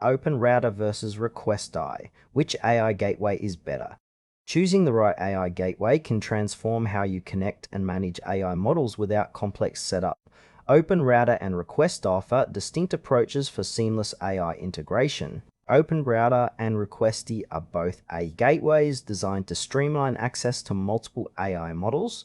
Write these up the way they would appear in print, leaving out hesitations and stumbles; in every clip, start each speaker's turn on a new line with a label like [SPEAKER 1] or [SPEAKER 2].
[SPEAKER 1] OpenRouter versus Requesty. Which AI gateway is better? Choosing the right AI gateway can transform how you connect and manage AI models without complex setup. OpenRouter and Request offer distinct approaches for seamless AI integration. OpenRouter and Requesty are both AI gateways designed to streamline access to multiple AI models.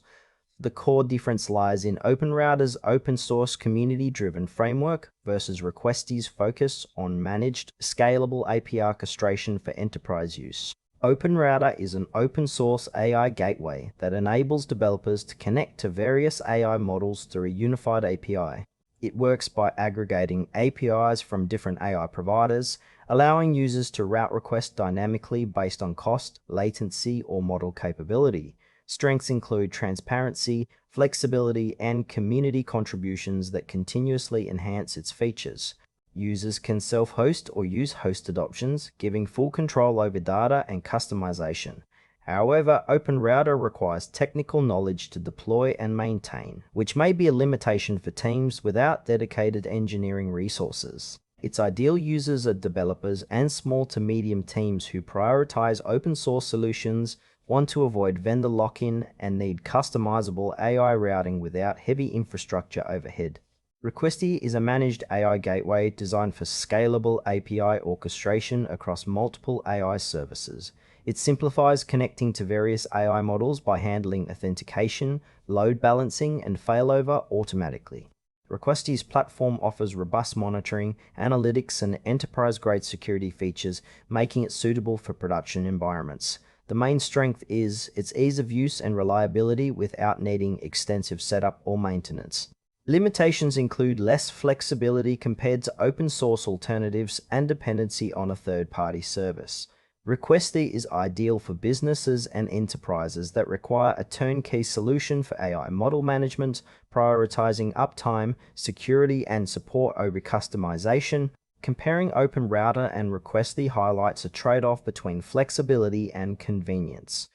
[SPEAKER 1] The core difference lies in OpenRouter's open-source community-driven framework versus Requesty's focus on managed, scalable API orchestration for enterprise use. OpenRouter is an open-source AI gateway that enables developers to connect to various AI models through a unified API. It works by aggregating APIs from different AI providers, allowing users to route requests dynamically based on cost, latency, or model capability. Strengths include transparency, flexibility, and community contributions that continuously enhance its features. Users can self-host or use hosted options, giving full control over data and customization. However, OpenRouter requires technical knowledge to deploy and maintain, which may be a limitation for teams without dedicated engineering resources. Its ideal users are developers and small to medium teams who prioritize open source solutions, want to avoid vendor lock-in, and need customizable AI routing without heavy infrastructure overhead. Requesty is a managed AI gateway designed for scalable API orchestration across multiple AI services. It simplifies connecting to various AI models by handling authentication, load balancing, and failover automatically. Requesty's platform offers robust monitoring, analytics, and enterprise-grade security features, making it suitable for production environments. The main strength is its ease of use and reliability without needing extensive setup or maintenance. Limitations include less flexibility compared to open source alternatives and dependency on a third-party service. Requesty is ideal for businesses and enterprises that require a turnkey solution for AI model management, prioritizing uptime, security, and support over customization. Comparing OpenRouter and Requesty highlights a trade-off between flexibility and convenience.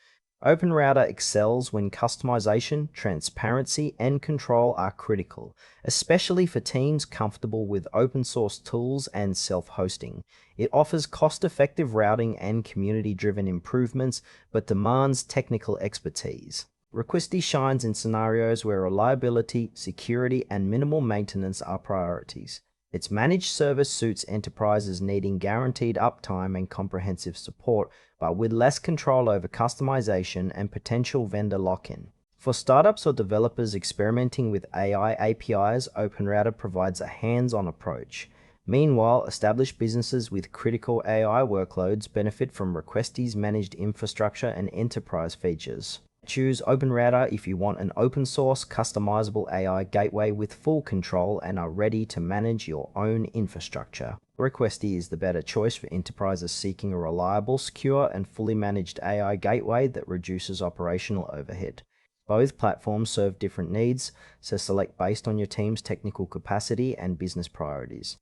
[SPEAKER 1] OpenRouter excels when customization, transparency, and control are critical, especially for teams comfortable with open-source tools and self-hosting. It offers cost-effective routing and community-driven improvements, but demands technical expertise. Requesty shines in scenarios where reliability, security, and minimal maintenance are priorities. Its managed service suits enterprises needing guaranteed uptime and comprehensive support, but with less control over customization and potential vendor lock-in. For startups or developers experimenting with AI APIs, OpenRouter provides a hands-on approach. Meanwhile, established businesses with critical AI workloads benefit from Requesty's managed infrastructure and enterprise features. Choose OpenRouter if you want an open-source, customizable AI gateway with full control and are ready to manage your own infrastructure. Requesty is the better choice for enterprises seeking a reliable, secure, and fully managed AI gateway that reduces operational overhead. Both platforms serve different needs, so select based on your team's technical capacity and business priorities.